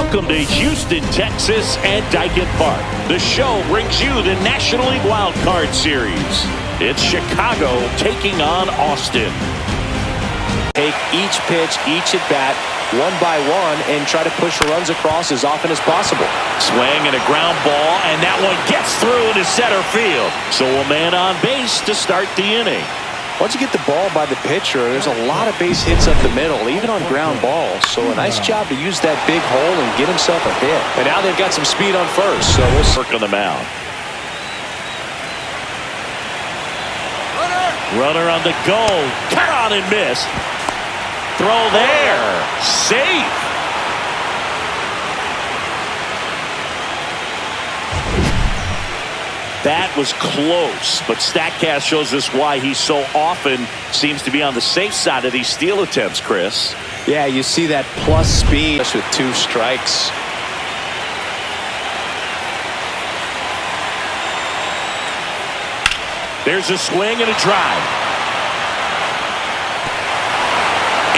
Welcome to Houston, Texas and Dyken Park. The show brings you the National League Wild Card Series. It's Chicago taking on Austin. Take each pitch, each at bat, one by one, and try to push runs across as often as possible. Swing and a ground ball, and that one gets through to center field. So a man on base to start the inning. Once you get the ball by the pitcher, there's a lot of base hits up the middle, even on ground balls. So a nice job to use that big hole and get himself a hit. And now they've got some speed on first, so we'll work on the mound. Runner on the go. Cut on and miss. Throw there. Safe. That was close, but StatCast shows us why he so often seems to be on the safe side of these steal attempts, Chris. Yeah, you see that plus speed with 2 strikes. There's a swing and a drive.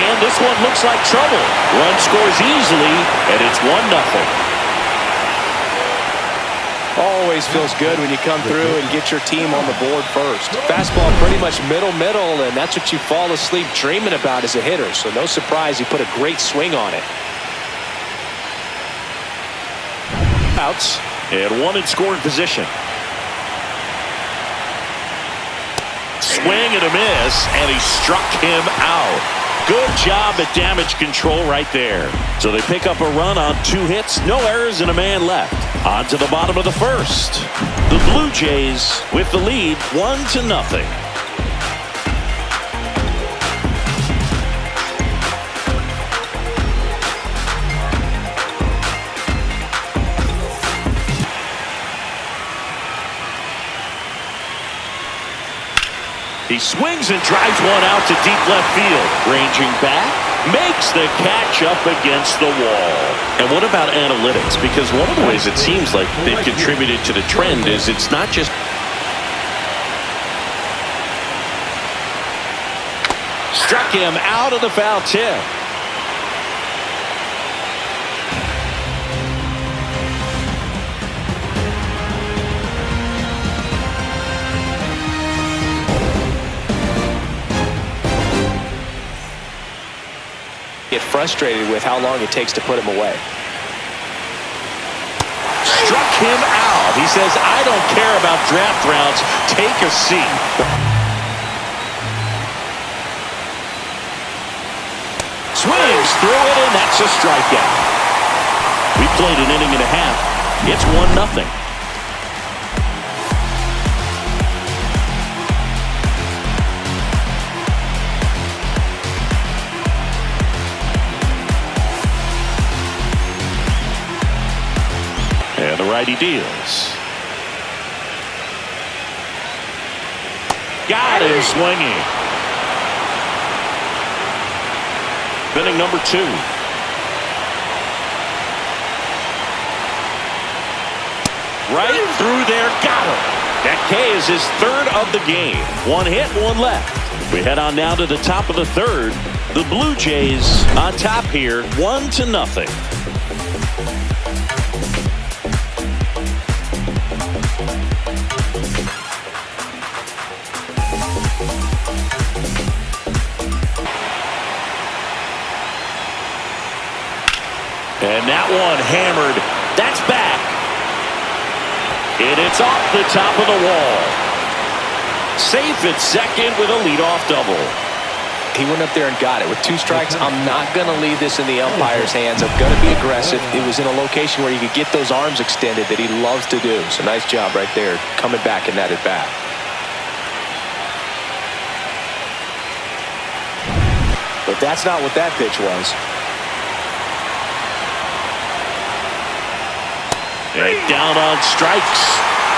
And this one looks like trouble. Run scores easily, and it's 1-0. Always feels good when you come through and get your team on the board first. Fastball pretty much middle, and that's what you fall asleep dreaming about as a hitter. So no surprise he put a great swing on it. Outs, and one in scoring position. Swing and a miss, and he struck him out. Good job at damage control right there. So they pick up a run on 2 hits, no errors, and a man left. On to the bottom of the first. The Blue Jays with the lead 1-0. He swings and drives one out to deep left field. Ranging back, makes the catch up against the wall. And what about analytics? Because one of the ways it seems like they've contributed to the trend is it's not just struck him out of the foul tip. Get frustrated with how long it takes to put him away. Struck him out. He says, I don't care about draft rounds. Take a seat. Swings through it, and that's a strikeout. We played an inning and a half. It's 1-0. And the righty deals. Got him swinging. Inning number 2. Right through there. Got him. That K is his 3rd of the game. 1 hit, 1 left. We head on now to the top of the 3rd. The Blue Jays on top here, 1-0. And that one hammered. That's back. And it's off the top of the wall. Safe at second with a leadoff double. He went up there and got it. With 2 strikes, I'm not going to leave this in the umpire's hands. I'm going to be aggressive. It was in a location where you could get those arms extended that he loves to do. So nice job right there, coming back in that at bat. But that's not what that pitch was. And down on strikes.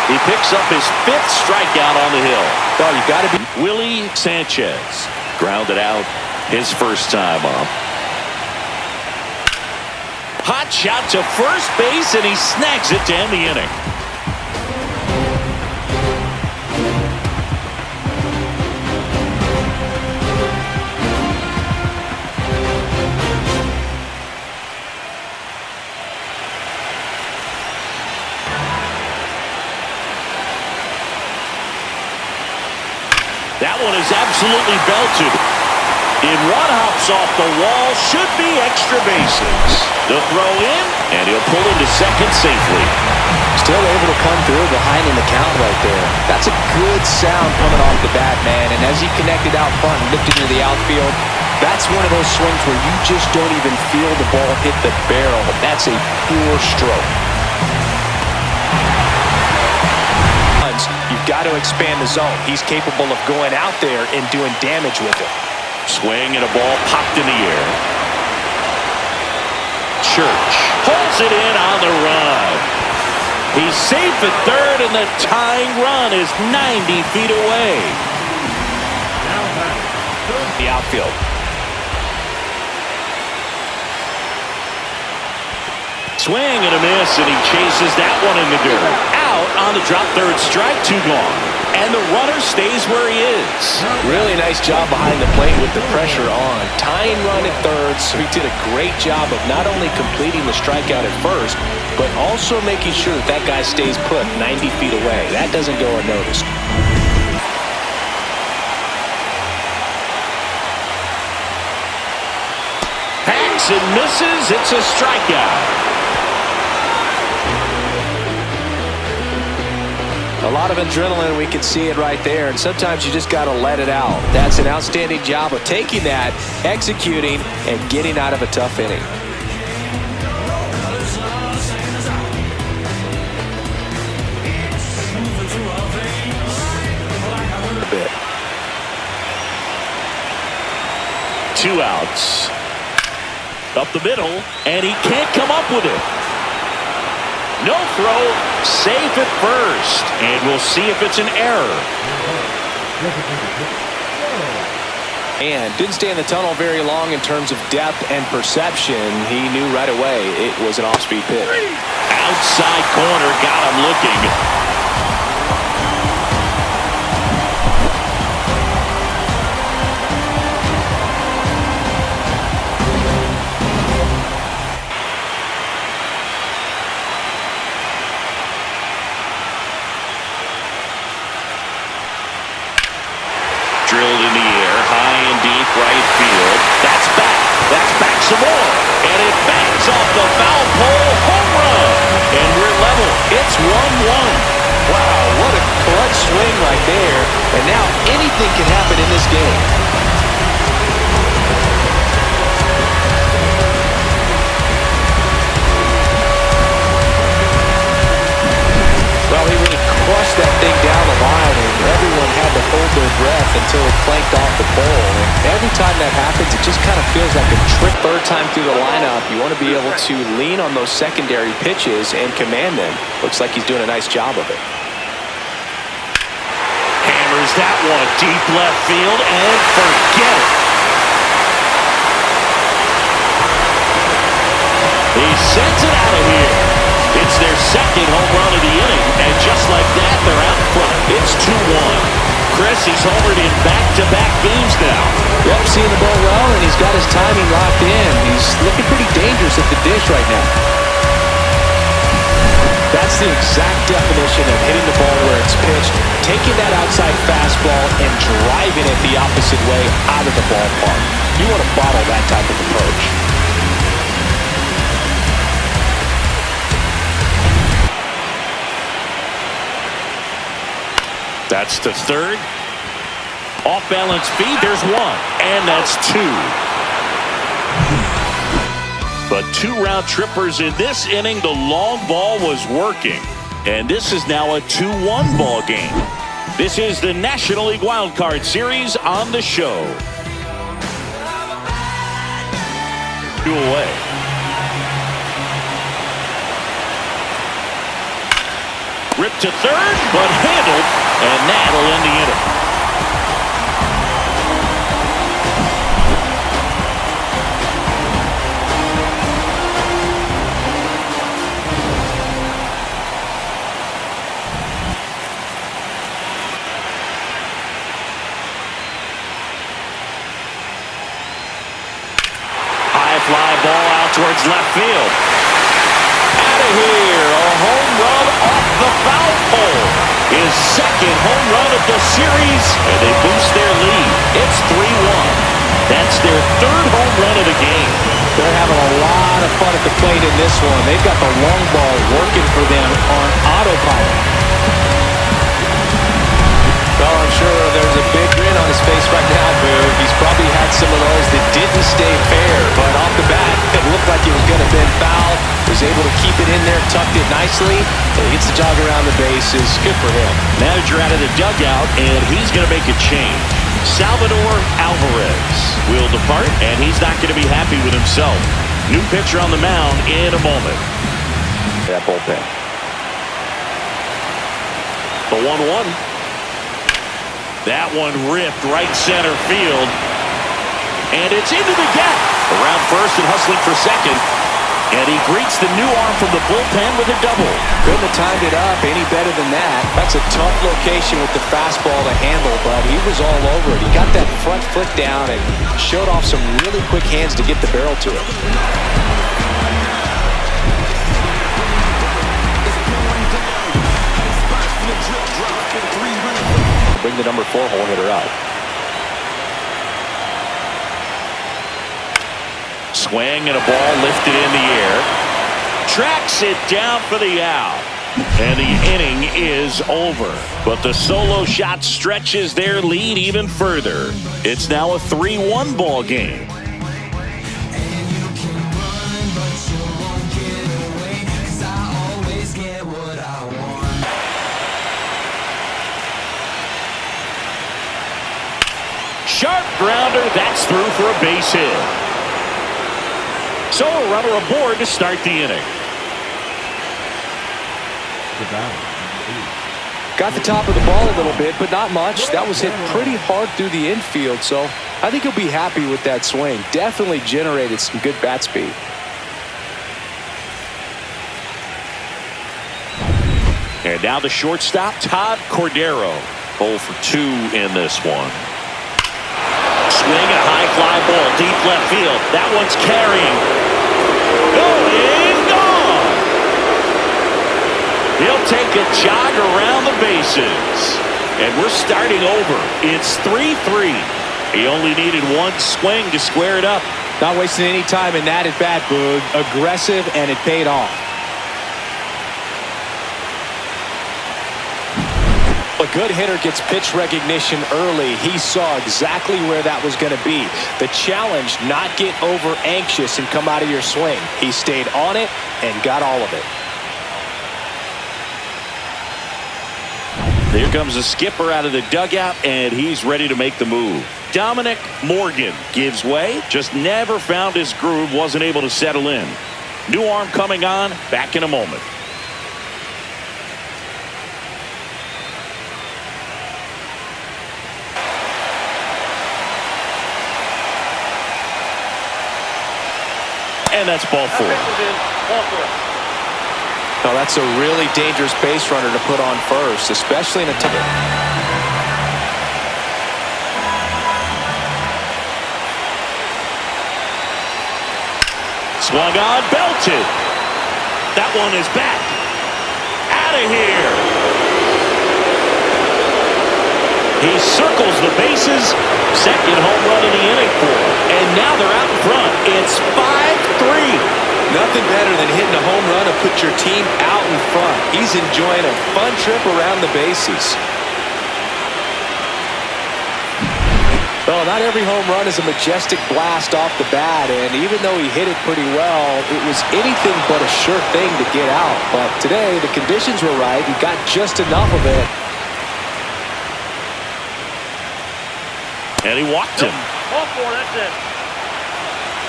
He picks up his 5th strikeout on the hill. Oh, you got to be. Willie Sanchez grounded out his first time up. Hot shot to first base, and he snags it to end the inning. one is absolutely belted. In one hops off the wall, should be extra bases. The throw in, and he'll pull into second safely. Still able to come through behind in the count right there. That's a good sound coming off the bat, man. And as he connected out front and lifted into the outfield, that's one of those swings where you just don't even feel the ball hit the barrel. That's a pure stroke. You've got to expand the zone. He's capable of going out there and doing damage with it. Swing and a ball popped in the air. Church pulls it in on the run. He's safe at third, and the tying run is 90 feet away. The outfield. Swing and a miss, and he chases that one in the dirt. Out on the drop, third strike, 2 gone. And the runner stays where he is. Really nice job behind the plate with the pressure on. Tying run at third, so he did a great job of not only completing the strikeout at first, but also making sure that that guy stays put 90 feet away. That doesn't go unnoticed. Hacks and misses. It's a strikeout. A lot of adrenaline, we can see it right there, and sometimes you just got to let it out. That's an outstanding job of taking that, executing, and getting out of a tough inning. A bit. 2 outs. Up the middle, and he can't come up with it. No throw, safe at first, and we'll see if it's an error. And didn't stay in the tunnel very long in terms of depth and perception. He knew right away it was an off-speed pitch. Outside corner, got him looking. Drilled in the air, high and deep right field. That's back some more. And it bangs off the foul pole, home run. And we're level. It's 1-1. Wow, what a clutch swing right there. And now anything can happen in this game. Well, he really crushed that thing down the line, and everyone had to hold their breath until it clanked off the pole. And every time that happens, it just kind of feels like a trick. Third time through the lineup, you want to be able to lean on those secondary pitches and command them. Looks like he's doing a nice job of it. Hammers that one deep left field, and forget it. He sends it out of here. It's their second home run of the inning, and just like that, they're out front. It's 2-1. Chris, he's homered in back-to-back games now. Yep, seeing the ball well, and he's got his timing locked in. He's looking pretty dangerous at the dish right now. That's the exact definition of hitting the ball where it's pitched, taking that outside fastball and driving it the opposite way out of the ballpark. You want to bottle that type of approach. That's the third. Off balance feed, there's 1. And that's 2. But 2 round trippers in this inning. The long ball was working. And this is now a 2-1 ball game. This is the National League Wild Card Series on the show. 2 away. Ripped to third, but handled, and that'll end the inning. High fly ball out towards left field. Out of here, a home run off the foul pole. His second home run of the series, and they boost their lead. It's 3-1. That's their third home run of the game. They're having a lot of fun at the plate in this one. They've got the long ball working for them on autopilot. Well, I'm sure there's a big grin on his face right now, Boo. He's probably had some of those that didn't stay fair, but off the bat, it looked like it was going to have been fouled. Was able to keep it in there, tucked it nicely, and he gets the jog around the bases. Good for him. Manager out of the dugout, and he's going to make a change. Salvador Alvarez will depart, and he's not going to be happy with himself. New pitcher on the mound in a moment. That bullpen. The 1-1. That one ripped right center field. And it's into the gap. Around first and hustling for second. And he greets the new arm from the bullpen with a double. Couldn't have timed it up any better than that. That's a tough location with the fastball to handle, but he was all over it. He got that front foot down and showed off some really quick hands to get the barrel to it. Bring the number 4 hole hitter out. Swing and a ball lifted in the air. Tracks it down for the out. And the inning is over. But the solo shot stretches their lead even further. It's now a 3-1 ball game. Sharp grounder, that's through for a base hit. So a runner aboard to start the inning. Got the top of the ball a little bit, but not much. That was hit pretty hard through the infield, so I think he'll be happy with that swing. Definitely generated some good bat speed. And now the shortstop, Todd Cordero. 0 for 2 in this one. Swing and a high fly ball, deep left field. That one's carrying. Going, gone. He'll take a jog around the bases. And we're starting over. It's 3-3. He only needed one swing to square it up. Not wasting any time in that at bat, Boog. Aggressive, and it paid off. A good hitter gets pitch recognition early. He saw exactly where that was going to be. The challenge, not get over anxious and come out of your swing. He stayed on it and got all of it. Here comes the skipper out of the dugout, and he's ready to make the move. Dominic Morgan gives way. Just never found his groove. Wasn't able to settle in. New arm coming on. Back in a moment. And that's ball 4. Now that's a really dangerous base runner to put on first, especially in a ticket. Swung on, belted. That one is back. Out of here. He circles the bases. Second home run of the inning for him. And now they're out in front. It's 5-3. Nothing better than hitting a home run to put your team out in front. He's enjoying a fun trip around the bases. Well, not every home run is a majestic blast off the bat, and even though he hit it pretty well, it was anything but a sure thing to get out. But today, the conditions were right. He got just enough of it. And he walked him. That's it.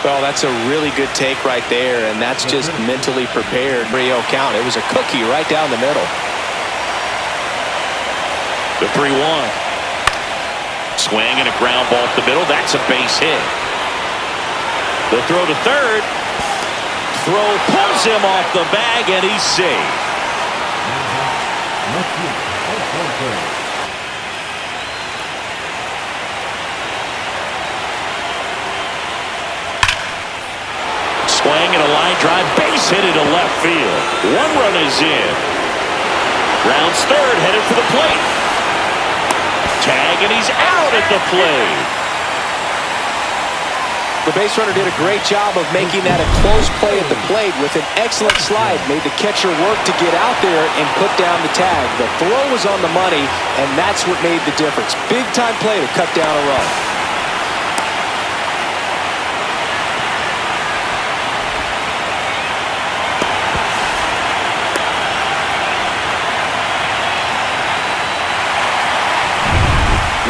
Well, that's a really good take right there, and that's just mentally prepared. 3-0 count. It was a cookie right down the middle. The 3-1. Swing and a ground ball up the middle. That's a base hit. The throw to third. Throw pulls him off the bag, and he's safe. Swing and a line drive, base hit into left field. One run is in. Rounds third, headed for the plate. Tag, and he's out at the plate. The base runner did a great job of making that a close play at the plate with an excellent slide. Made the catcher work to get out there and put down the tag. The throw was on the money, and that's what made the difference. Big time play to cut down a run.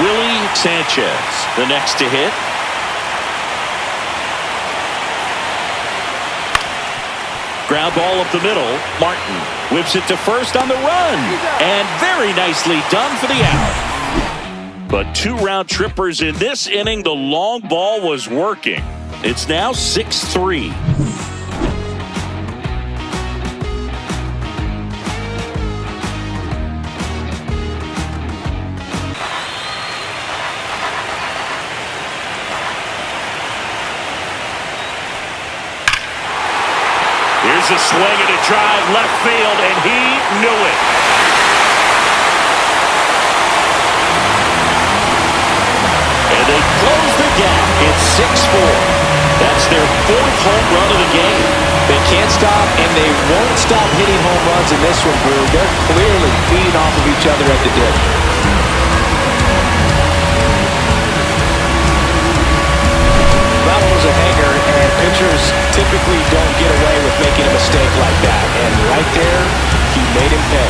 Willie Sanchez, the next to hit. Ground ball up the middle. Martin whips it to first on the run. And very nicely done for the out. But 2 round trippers in this inning. The long ball was working. It's now 6-3. Here's a swing and a drive left field, and he knew it. And they close the gap. It's 6-4. That's their 4th home run of the game. They can't stop, and they won't stop hitting home runs in this one, Brew. They're clearly feeding off of each other at the dip. That one was a hanger, and pitchers typically don't get away with making a mistake like that. And right there, he made him pay.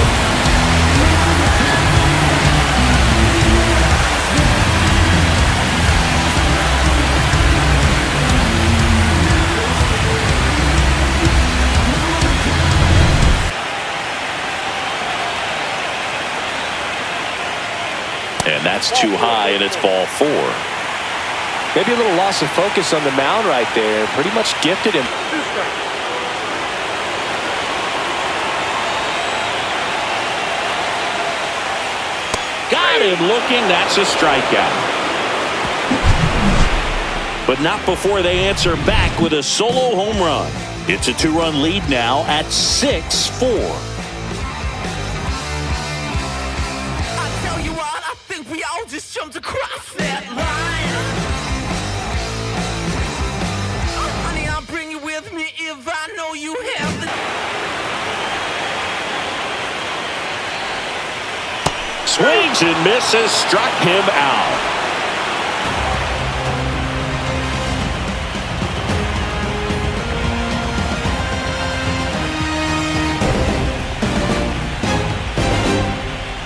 And that's too high, and it's ball 4. Maybe a little loss of focus on the mound right there. Pretty much gifted him. Got him looking. That's a strikeout. But not before they answer back with a solo home run. It's a 2-run lead now at 6-4. I tell you what, I think we all just jumped across that line. Honey, I'll bring you with me if I know you have the... Swings and misses, struck him out.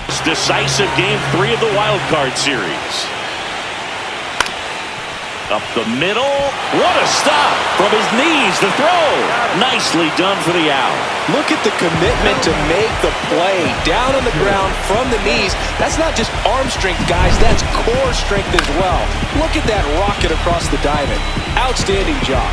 It's decisive game 3 of the wild card series. Up the middle. What a stop from his knees. The throw. Nicely done for the out. Look at the commitment to make the play. Down on the ground from the knees. That's not just arm strength, guys. That's core strength as well. Look at that rocket across the diamond. Outstanding job.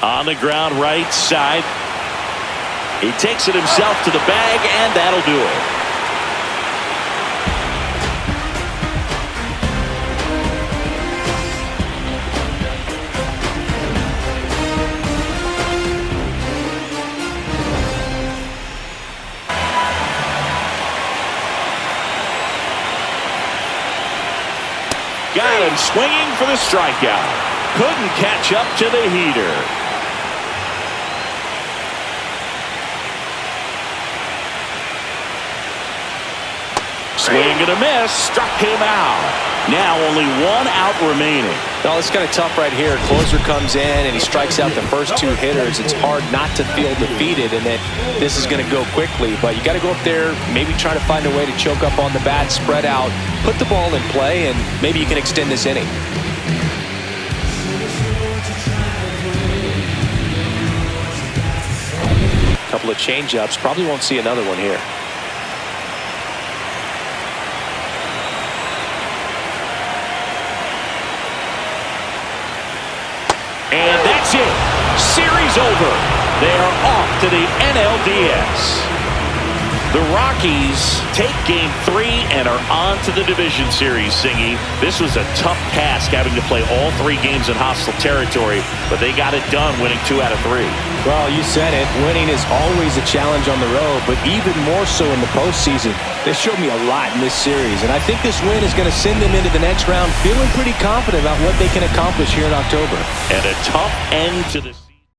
On the ground right side. He takes it himself to the bag, and that'll do it. Got him swinging for the strikeout. Couldn't catch up to the heater. Swing and a miss, struck him out. Now only 1 out remaining. Well, it's kind of tough right here. Closer comes in and he strikes out the first 2 hitters. It's hard not to feel defeated and that this is going to go quickly. But you got to go up there, maybe try to find a way to choke up on the bat, spread out, put the ball in play, and maybe you can extend this inning. Couple of change-ups. Probably won't see another one here. And that's it. Series over. They are off to the NLDS. The Rockies take Game 3 and are on to the division series, Singy. This was a tough task having to play all 3 games in hostile territory, but they got it done winning 2 out of 3. Well, you said it. Winning is always a challenge on the road, but even more so in the postseason. They showed me a lot in this series, and I think this win is going to send them into the next round feeling pretty confident about what they can accomplish here in October. And a tough end to this.